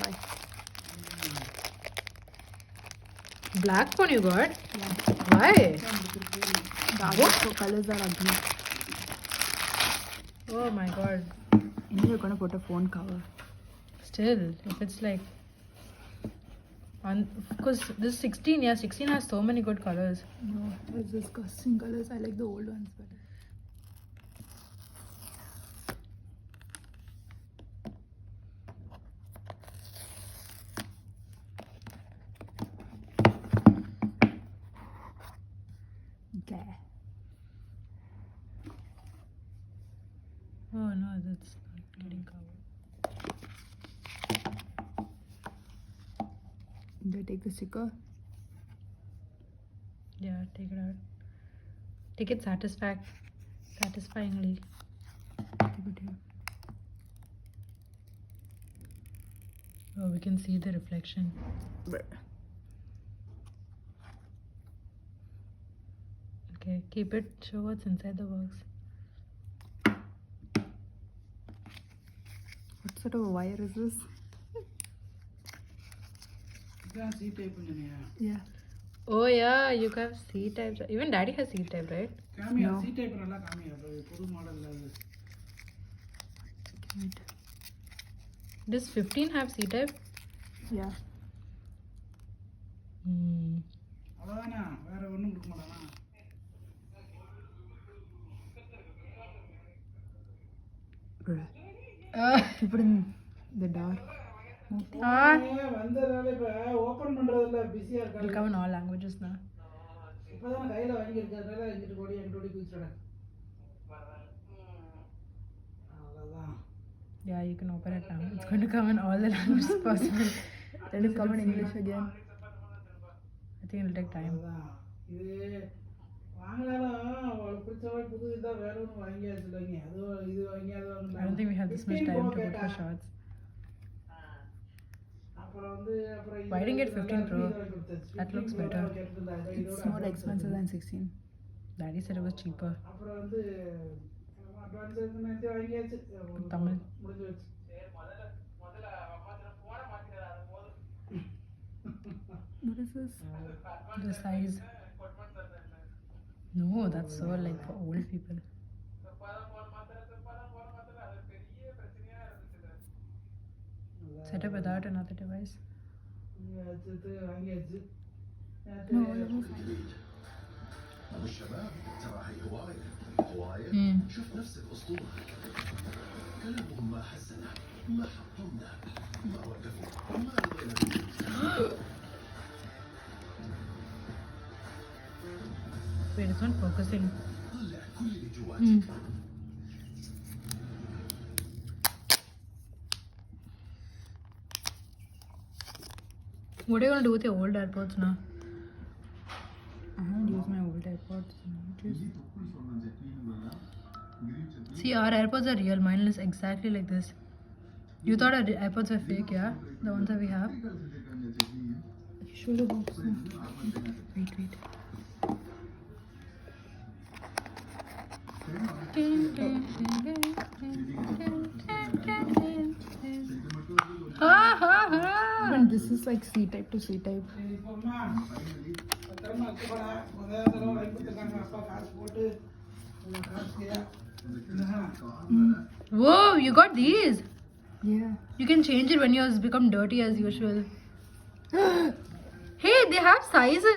try. Black one you got? Yeah. Why? The other two colors are ugly. Oh my god. Anyway, we're gonna put a phone cover. Still, if it's like because this 16, yeah, 16 has so many good colors. No, it's disgusting colors. I like the old ones better. Okay. Oh no, that's not getting covered. Do I take the sticker? Yeah, take it out. Take it satisfyingly. Keep it here. Oh, we can see the reflection. Okay, keep it. Show what's inside the box. What sort of a wire is this? Yeah. Oh yeah, you have C types. Even daddy has C type, right? No. Wait. Does 15 have C type? Yeah. You put in the dark. It'll come in all languages now. Yeah, you can open it now. It's going to come in all the languages possible. Let it come in English again. I think it'll take time. I don't think we have this much time to put for shots. Why didn't get 15 Pro? That looks better. It's more expensive than 16. Daddy said it was cheaper. Tamil. What is this? The size. No, that's so like for old people. Set up without another device. No, let me find it. أبو الشباب ترى هي هواية شوف نفسك أسطورة كلامهم ما حسنا ما حطمنا ما وقفوا ما رضينا Wait, it's not focusing. طلع كل اللي جواتك What are you going to do with your old AirPods now? I haven't used my old AirPods. See, our AirPods are real. Mine is exactly like this. You thought our AirPods were fake, yeah? The ones that we have? Show the box now. Wait. And this is like C type to C type. Whoa, you got these. Yeah. You can change it when yours become dirty as usual. Hey, they have sizes.